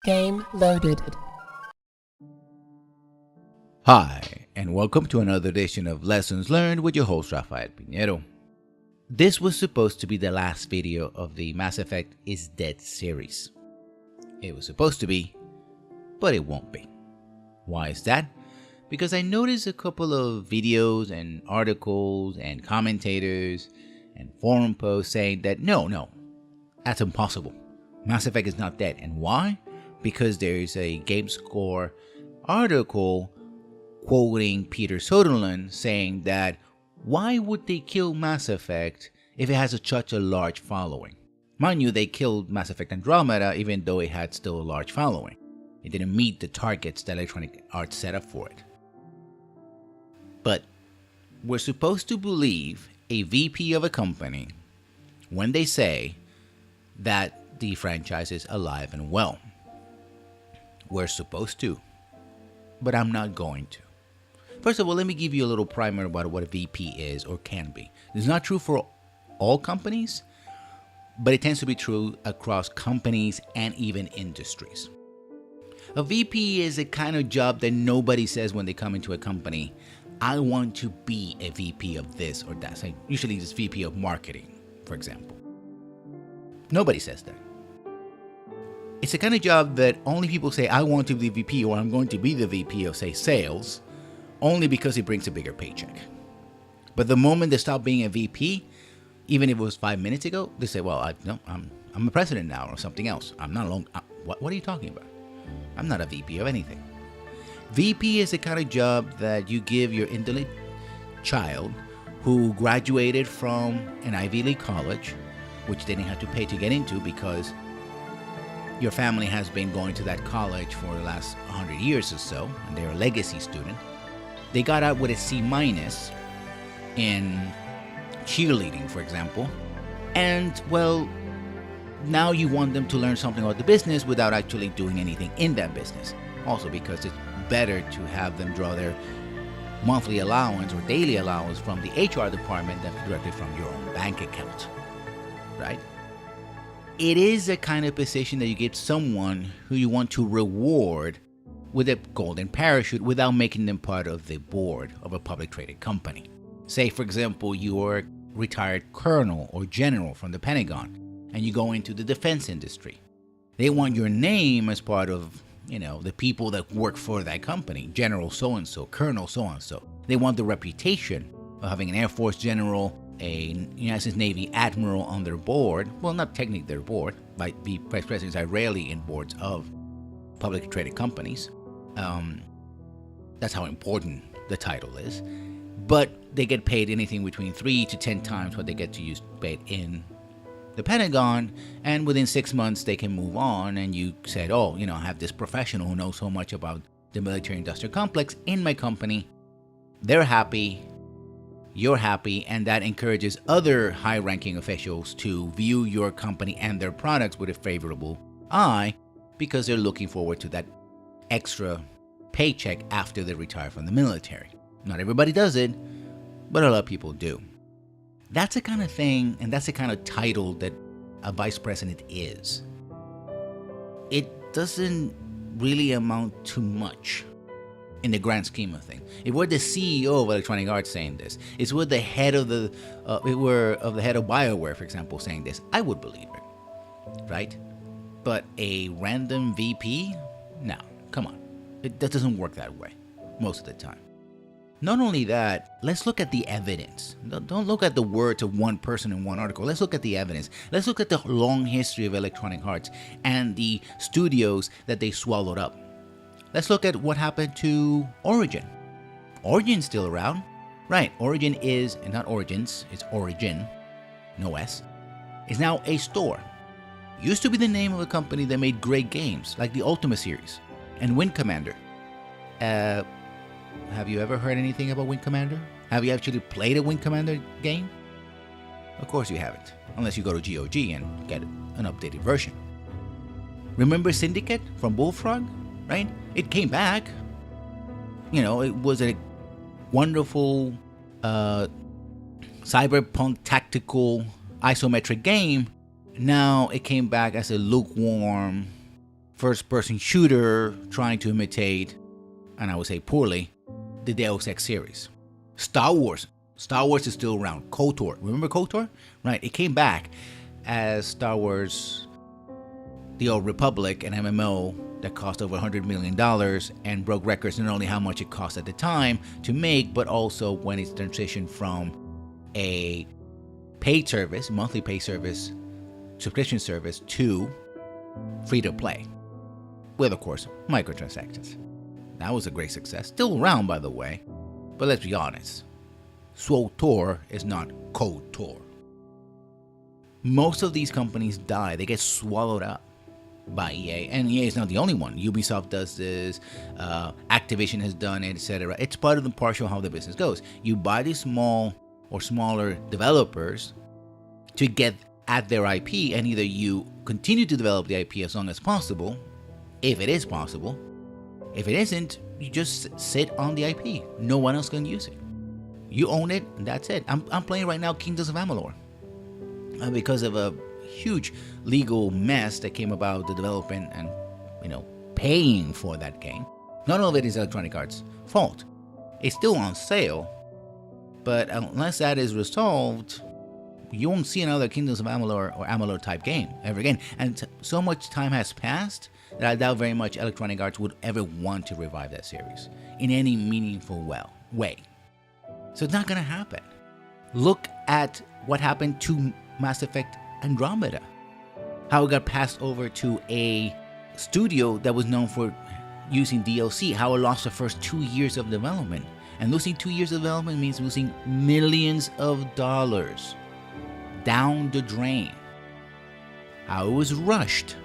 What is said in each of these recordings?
Game loaded. Hi, and welcome to another edition of Lessons Learned with your host, Rafael Pinheiro. This was supposed to be the last video of the Mass Effect is Dead series. It was supposed to be, but it won't be. Why is that? Because I noticed a couple of videos and articles and commentators and forum posts saying that no, that's impossible. Mass Effect is not dead. And why? Because there's a GameScore article quoting Peter Soderlund saying that why would they kill Mass Effect if it has such a large following? Mind you, they killed Mass Effect Andromeda even though it had still a large following. It didn't meet the targets that Electronic Arts set up for it. But we're supposed to believe a VP of a company when they say that the franchise is alive and well. We're supposed to, but I'm not going to. First of all, let me give you a little primer about what a VP is or can be. It's not true for all companies, but it tends to be true across companies and even industries. A VP is a kind of job that nobody says when they come into a company, I want to be a VP of this or that. So usually it's VP of marketing, for example. Nobody says that. It's a kind of job that only people say, I want to be the VP or I'm going to be the VP of, say, sales, only because it brings a bigger paycheck. But the moment they stop being a VP, even if it was 5 minutes ago, they say, well, I'm a president now or something else. I'm not alone. What are you talking about? I'm not a VP of anything. VP is the kind of job that you give your indolent child who graduated from an Ivy League college, which they didn't have to pay to get into because your family has been going to that college for the last 100 years or so, and they're a legacy student. They got out with a C- in cheerleading, for example. And, well, now you want them to learn something about the business without actually doing anything in that business. Also because it's better to have them draw their monthly allowance or daily allowance from the HR department than directly from your own bank account, right? It is a kind of position that you give someone who you want to reward with a golden parachute without making them part of the board of a public traded company. Say, for example, you're a retired colonel or general from the Pentagon and you go into the defense industry. They want your name as part of, the people that work for that company. General so-and-so, Colonel so-and-so. They want the reputation of having an Air Force general, a United States Navy admiral on their board. Well, not technically their board, but the vice presidents are rarely in boards of publicly traded companies. That's how important the title is. But they get paid anything between 3 to 10 times what they get to use paid in the Pentagon, and within 6 months they can move on. And you said, I have this professional who knows so much about the military-industrial complex in my company. They're happy. You're happy, and that encourages other high-ranking officials to view your company and their products with a favorable eye because they're looking forward to that extra paycheck after they retire from the military. Not everybody does it, but a lot of people do. That's the kind of thing, and that's the kind of title that a vice president is. It doesn't really amount to much in the grand scheme of things. If we're the CEO of Electronic Arts saying this, if we're the head of the head of BioWare, for example, saying this, I would believe it, right? But a random VP, no, come on, that doesn't work that way most of the time. Not only that, let's look at the evidence. Don't look at the words of one person in one article. Let's look at the evidence. Let's look at the long history of Electronic Arts and the studios that they swallowed up. Let's look at what happened to Origin. Origin's still around. Right, Origin is, not Origins, it's Origin, no S, is now a store. Used to be the name of a company that made great games, like the Ultima series and Wing Commander. Have you ever heard anything about Wing Commander? Have you actually played a Wing Commander game? Of course you haven't, unless you go to GOG and get an updated version. Remember Syndicate from Bullfrog? Right? It came back. It was a wonderful cyberpunk tactical isometric game. Now it came back as a lukewarm first-person shooter trying to imitate, and I would say poorly, the Deus Ex series. Star Wars. Star Wars is still around. KOTOR. Remember KOTOR? Right. It came back as Star Wars The Old Republic, an MMO that cost over $100 million and broke records not only how much it cost at the time to make, but also when it's transitioned from a paid service, monthly paid service, subscription service to free to play. With, of course, microtransactions. That was a great success. Still around, by the way. But let's be honest. SWTOR is not KOTOR. Most of these companies die. They get swallowed up by EA. And EA is not the only one. Ubisoft does this. Activision has done it, etc. It's part of the partial how the business goes. You buy these small or smaller developers to get at their IP, and either you continue to develop the IP as long as possible, if it is possible. If it isn't, you just sit on the IP. No one else can use it. You own it, and that's it. I'm playing right now Kingdoms of Amalur. Because of a huge legal mess that came about the development and, paying for that game. None of it is Electronic Arts' fault. It's still on sale, but unless that is resolved, you won't see another Kingdoms of Amalur or Amalur type game ever again. And so much time has passed that I doubt very much Electronic Arts would ever want to revive that series in any meaningful way. So it's not going to happen. Look at what happened to Mass Effect Andromeda. How it got passed over to a studio that was known for using DLC. How it lost the first 2 years of development. And losing 2 years of development means losing millions of dollars down the drain. How it was rushed.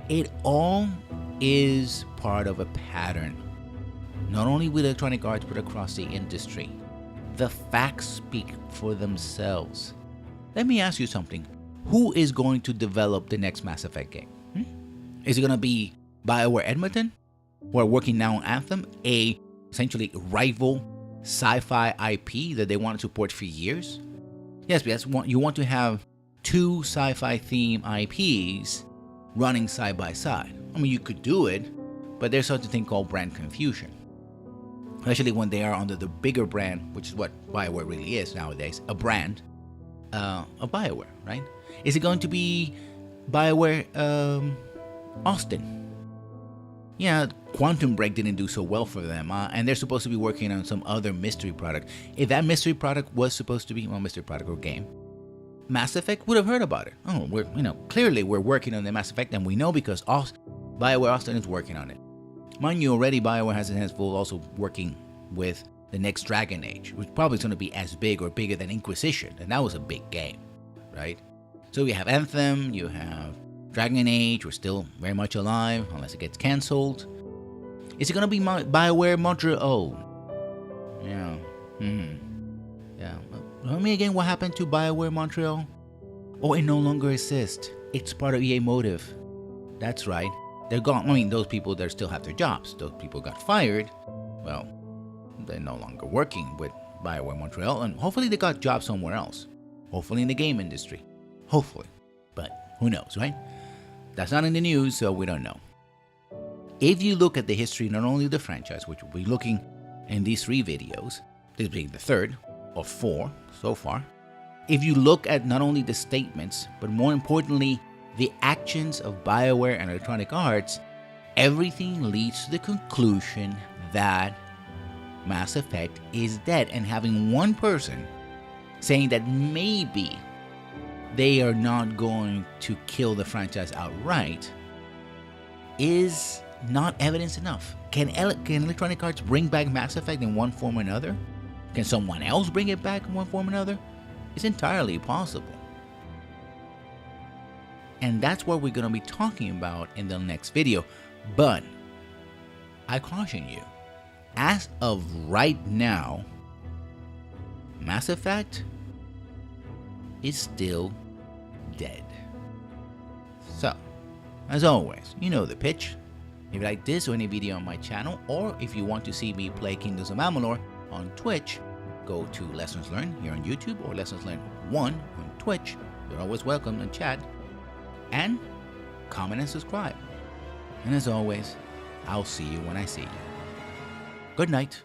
It all is part of a pattern. Not only with Electronic Arts, but across the industry. The facts speak for themselves. Let me ask you something. Who is going to develop the next Mass Effect game? Is it going to be BioWare Edmonton, who are working now on Anthem, a essentially rival sci-fi IP that they wanted to port for years? Yes, because you want to have two sci-fi theme IPs running side by side. I mean, you could do it, but there's such a thing called brand confusion. Especially when they are under the bigger brand, which is what BioWare really is nowadays, a brand of BioWare, right? Is it going to be BioWare Austin? Yeah, Quantum Break didn't do so well for them, and they're supposed to be working on some other mystery product. If that mystery product was supposed to be, mystery product or game, Mass Effect would have heard about it. Oh, clearly we're working on the Mass Effect, and we know because BioWare Austin is working on it. Mind you, already BioWare has its hands full also working with the next Dragon Age, which probably is going to be as big or bigger than Inquisition, and that was a big game, right? So you have Anthem, you have Dragon Age, we're still very much alive, unless it gets cancelled. Is it going to be BioWare Montreal? Yeah. Yeah. Tell me again what happened to BioWare Montreal? Oh, it no longer exists. It's part of EA Motive. That's right. They're gone. I mean, those people that still have their jobs. Those people got fired. Well, they're no longer working with BioWare Montreal, and hopefully they got jobs somewhere else. Hopefully in the game industry. Hopefully. But who knows, right? That's not in the news, so we don't know. If you look at the history, not only of the franchise, which we'll be looking in these 3 videos, this being the 3rd of 4 so far. If you look at not only the statements, but more importantly, the actions of BioWare and Electronic Arts, everything leads to the conclusion that Mass Effect is dead. And having one person saying that maybe they are not going to kill the franchise outright is not evidence enough. Can Electronic Arts bring back Mass Effect in one form or another? Can someone else bring it back in one form or another? It's entirely possible. And that's what we're going to be talking about in the next video. But I caution you, as of right now, Mass Effect is still dead. So, as always, you know the pitch. If you like this or any video on my channel, or if you want to see me play Kingdoms of Amalur on Twitch, go to Lessons Learned here on YouTube or Lessons Learned 1 on Twitch. You're always welcome in chat. And comment, and subscribe. And as always, I'll see you when I see you. Good night.